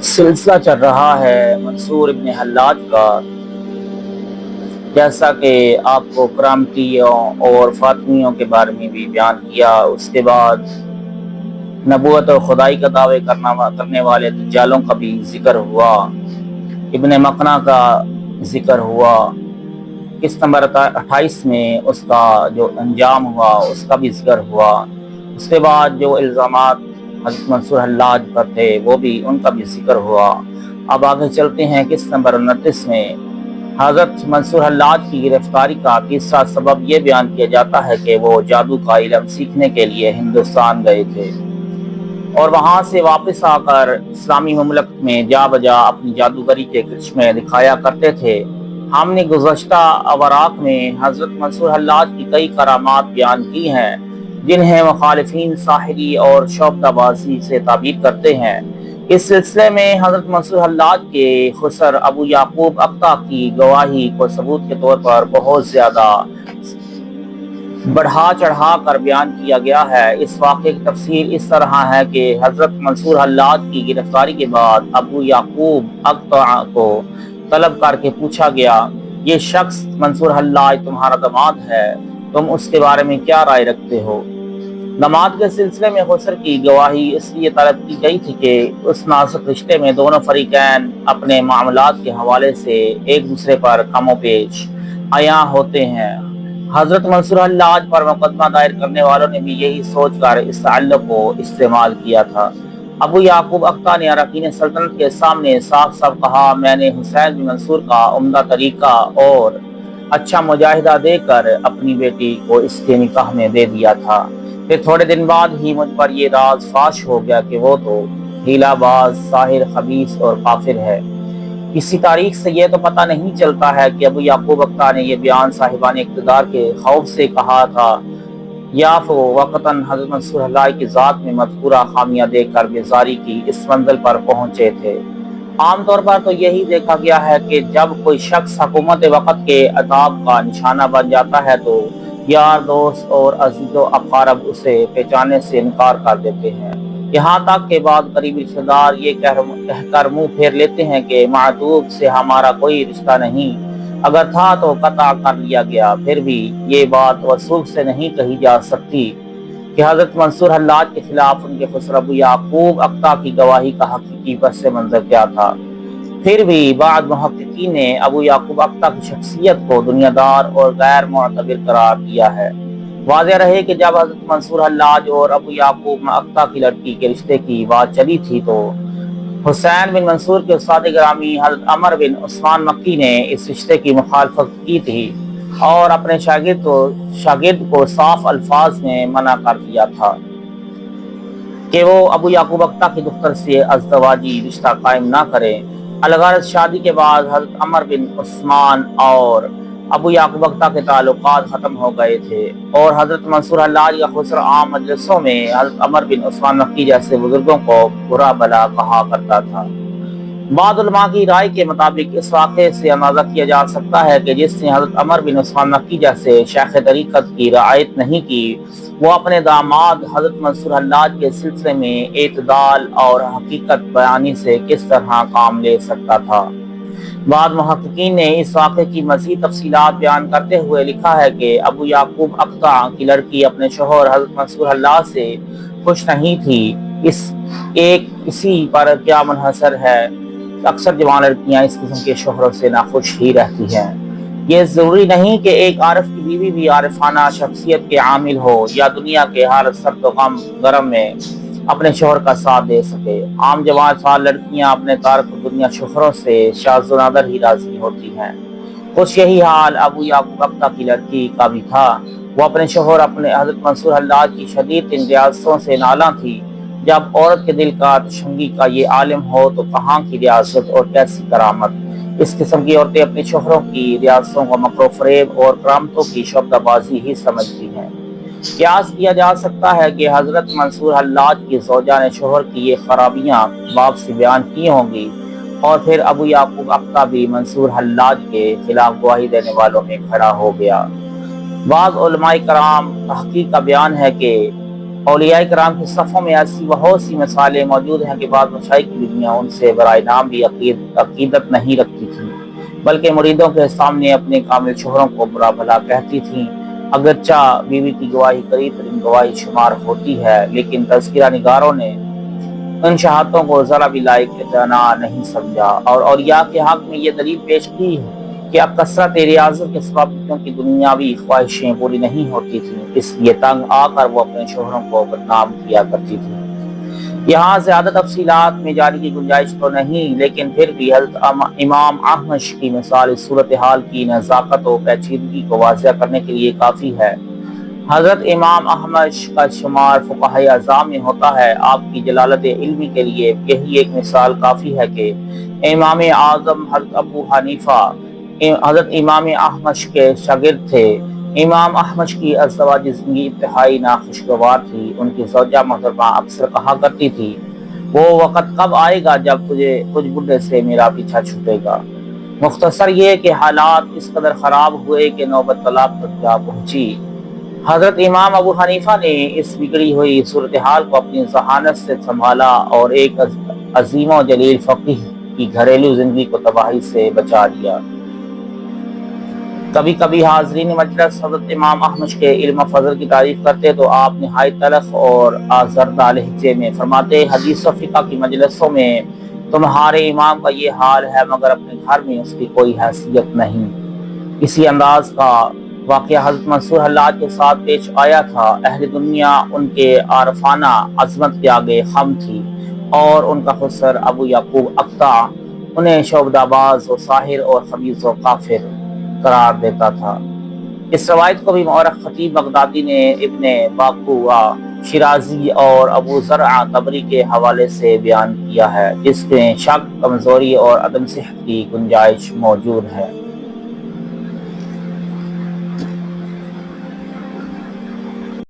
سلسلہ چل رہا ہے منصور ابن حلاج کا۔ جیسا کہ آپ کو کرامتیوں اور فاطمیوں کے بارے میں بھی بیان کیا، اس کے بعد نبوت اور خدائی کا دعوے کرنے والے دجالوں کا بھی ذکر ہوا، ابن مقنع کا ذکر ہوا، قسط نمبر 28 میں اس کا جو انجام ہوا اس کا بھی ذکر ہوا۔ اس کے بعد جو الزامات حضرت منصور حلاج پر تھے وہ بھی ان کا بھی ذکر ہوا۔ اب آگے چلتے ہیں قسط نمبر 29 میں۔ حضرت منصور حلاج کی گرفتاری کا تیسرا سبب یہ بیان کیا جاتا ہے کہ وہ جادو کا علم سیکھنے کے لیے ہندوستان گئے تھے اور وہاں سے واپس آ کر اسلامی مملکت میں جا بجا اپنی جادوگری کے کرشمے دکھایا کرتے تھے۔ ہم نے گزشتہ اوراق میں حضرت منصور حلاج کی کئی کرامات بیان کی ہیں جنہیں مخالفین ساحری اور شعبدہ بازی سے تعبیر کرتے ہیں۔ اس سلسلے میں حضرت منصور حلاج کے خسر ابو یعقوب اقطع کی گواہی کو ثبوت کے طور پر بہت زیادہ بڑھا چڑھا کر بیان کیا گیا ہے۔ اس واقعے کی تفصیل اس طرح ہے کہ حضرت منصور حلاج کی گرفتاری کے بعد ابو یعقوب اقطع کو طلب کر کے پوچھا گیا، یہ شخص منصور حلاج تمہارا داماد ہے، تم اس کے بارے میں کیا رائے رکھتے ہو؟ داماد کے سلسلے میں خسر کی گواہی اس لیے طلب کی گئی تھی کہ اس نازک رشتے میں دونوں فریقین اپنے معاملات کے حوالے سے ایک دوسرے پر کم و بیش عیاں ہوتے ہیں۔ حضرت منصور حلاج پر مقدمہ دائر کرنے والوں نے بھی یہی سوچ کر اس تعلق کو استعمال کیا تھا۔ ابو یعقوب اقطع نے اراکین سلطنت کے سامنے صاف صاف کہا، میں نے حسین بن منصور کا عمدہ طریقہ اور اچھا مجاہدہ دے کر اپنی بیٹی کو اس کے نکاح میں دے دیا تھا۔ پھر تھوڑے دن بعد ہی مجھ پر یہ راز فاش ہو گیا کہ وہ تو ہیلا باز، ساحر، خبیث اور کافر ہے۔ کسی تاریخ سے یہ تو پتہ نہیں چلتا ہے کہ ابو یعقوب اقطع نے یہ بیان صاحبان اقتدار کے خوف سے کہا تھا یا وقتاً حضرت منصور حلاج کی ذات میں مذکورہ خامیاں دیکھ کر بیزاری کی اس منزل پر پہنچے تھے۔ عام طور پر تو یہی دیکھا گیا ہے کہ جب کوئی شخص حکومت وقت کے عتاب کا نشانہ بن جاتا ہے تو یار، دوست اور عزیز و اقارب اسے پہچانے سے انکار کر دیتے ہیں، یہاں تک کہ بعض قریبی رشتہ دار یہ کہہ کر منہ پھیر لیتے ہیں کہ معتوب سے ہمارا کوئی رشتہ نہیں، اگر تھا تو قطع کر لیا گیا۔ پھر بھی یہ بات وثوق سے نہیں کہی جا سکتی کہ حضرت منصور حلاج کے خلاف ان کے خسر ابو یعقوب اقطع کی گواہی کا حقیقی پس منظر کیا تھا۔ پھر بھی بعض محققین نے ابو یعقوب اقطع کی شخصیت کو دنیا دار اور غیر معتبر قرار دیا ہے۔ واضح رہے کہ جب حضرت منصور حلاج اور ابو یعقوب اقطع کی لڑکی کے رشتے کی بات چلی تھی تو حسین بن منصور کے استاد گرامی حضرت عمر بن عثمان مکی نے اس رشتے کی مخالفت کی تھی اور اپنے شاگرد کو صاف الفاظ میں منع کر دیا تھا کہ وہ ابو یعقوب اقطع کی دختر سے ازدواجی رشتہ قائم نہ کرے۔ الغرض شادی کے بعد حضرت عمر بن عثمان اور ابو یعقوب اقطع کے تعلقات ختم ہو گئے تھے اور حضرت منصور حلاج کا خسر عام مجلسوں میں حضرت عمر بن عثمان مکی جیسے بزرگوں کو برا بلا کہا کرتا تھا۔ بعض علماء کی رائے کے مطابق اس واقعے سے اندازہ کیا جا سکتا ہے کہ جس نے حضرت عمر بن عثمان مکی جیسے شیخ طریقت کی رعایت نہیں کی، وہ اپنے داماد حضرت منصور حلاج کے سلسلے میں اعتدال اور حقیقت بیانی سے کس طرح کام لے سکتا تھا۔ بعض محققین نے اس واقعے کی مزید تفصیلات بیان کرتے ہوئے لکھا ہے کہ ابو یعقوب اقطع کی لڑکی اپنے شوہر حضرت منصور حلاج سے خوش نہیں تھی۔ اسی پر کیا منحصر ہے کہ اکثر جوان لڑکیاں اس قسم کے شوہروں سے ناخوش ہی رہتی ہیں۔ یہ ضروری نہیں کہ ایک عارف کی بیوی بھی عارفانہ شخصیت کے عامل ہو یا دنیا کے ہر سرد و گرم میں اپنے شوہر کا ساتھ دے سکے۔ عام جوان سال لڑکیاں اپنے تارک دنیا شوہروں سے شاذ و نادر ہی راضی ہوتی ہیں۔ کچھ یہی حال ابو یعقوب اقطع کی لڑکی کا بھی تھا۔ وہ اپنے شوہر اپنے حضرت منصور حلاج کی شدید ریاستوں سے نالاں تھی۔ جب عورت کے دل کا تشنگی کا یہ عالم ہو تو کہاں کی ریاست اور کیسی کرامت۔ اس قسم کی عورتیں اپنے شوہروں کی ریاستوں کو مکر و فریب اور کرامتوں کی شعبدہ بازی ہی سمجھتی ہیں۔ قیاس کیا جا سکتا ہے کہ حضرت منصور حلاج کی زوجہ نے شوہر کی یہ خرابیاں باپ سے بیان کی ہوں گی اور پھر ابو یعقوب اقطع بھی منصور حلاج کے خلاف گواہی دینے والوں میں کھڑا ہو گیا۔ بعض علماء کرام تحقیق کا بیان ہے کہ اولیاء کرام کے صفوں میں ایسی بہت سی مثالیں موجود ہیں کہ بعض مشائخ کی دنیا ان سے برائے نام بھی عقیدت نہیں رکھتی تھی، بلکہ مریدوں کے سامنے اپنے کامل شوہروں کو برا بھلا کہتی تھیں۔ اگرچہ بیوی کی گواہی قریب ترین گواہی شمار ہوتی ہے، لیکن تذکرہ نگاروں نے ان شہادتوں کو ذرا بھی لائق اعتنا نہیں سمجھا، اور اولیاء کے حق میں یہ دلیل پیش کی کہ اب کثرت ریاضت کے سبب بیویوں کی دنیاوی خواہشیں پوری نہیں ہوتی تھیں، اس لیے تنگ آ کر وہ اپنے شوہروں کو بدنام کیا کرتی تھی۔ یہاں زیادہ تفصیلات میں جانے کی گنجائش تو نہیں، لیکن پھر بھی حضرت امام احمش کی مثال اس صورتحال کی نزاکت و پیچیدگی کو واضح کرنے کے لیے کافی ہے۔ حضرت امام احمش کا شمار فقہائے اعظام میں ہوتا ہے۔ آپ کی جلالت علمی کے لیے یہی ایک مثال کافی ہے کہ امام اعظم حضرت ابو حنیفہ حضرت امام احمش کے شاگرد تھے۔ امام احمش کی ازدواجی زندگی انتہائی ناخوشگوار تھی۔ ان کی زوجہ محترمہ اکثر کہا کرتی تھی، وہ وقت کب آئے گا جب تجھ بڈھے سے میرا پیچھا چھوٹے گا۔ مختصر یہ کہ حالات اس قدر خراب ہوئے کہ نوبت طلاق تک جا پہنچی۔ حضرت امام ابو حنیفہ نے اس بگڑی ہوئی صورتحال کو اپنی ذہانت سے سنبھالا اور ایک عظیم و جلیل فقیہ کی گھریلو زندگی کو تباہی سے بچا لیا۔ کبھی کبھی حاضرین مجلس حضرت امام احمش کے علم و فضل کی تعریف کرتے تو آپ نہایت تلخ اور آزردہ لہجے میں فرماتے، حدیث و فقہ کی مجلسوں میں تمہارے امام کا یہ حال ہے، مگر اپنے گھر میں اس کی کوئی حیثیت نہیں۔ اسی انداز کا واقعہ حضرت منصور حلاج کے ساتھ پیش آیا تھا۔ اہل دنیا ان کے عارفانہ عظمت کے آگے خم تھی، اور ان کا خسر ابو یعقوب اقطع انہیں شعبدہ باز و ساحر اور خبیث و کافر قرار دیتا تھا۔ اس روایت کو بھی مورخ خطیب بغدادی نے ابن باقوہ شیرازی اور ابو زرع طبری کے حوالے سے بیان کیا ہے، جس میں شک، کمزوری اور عدم صحت کی گنجائش موجود ہے۔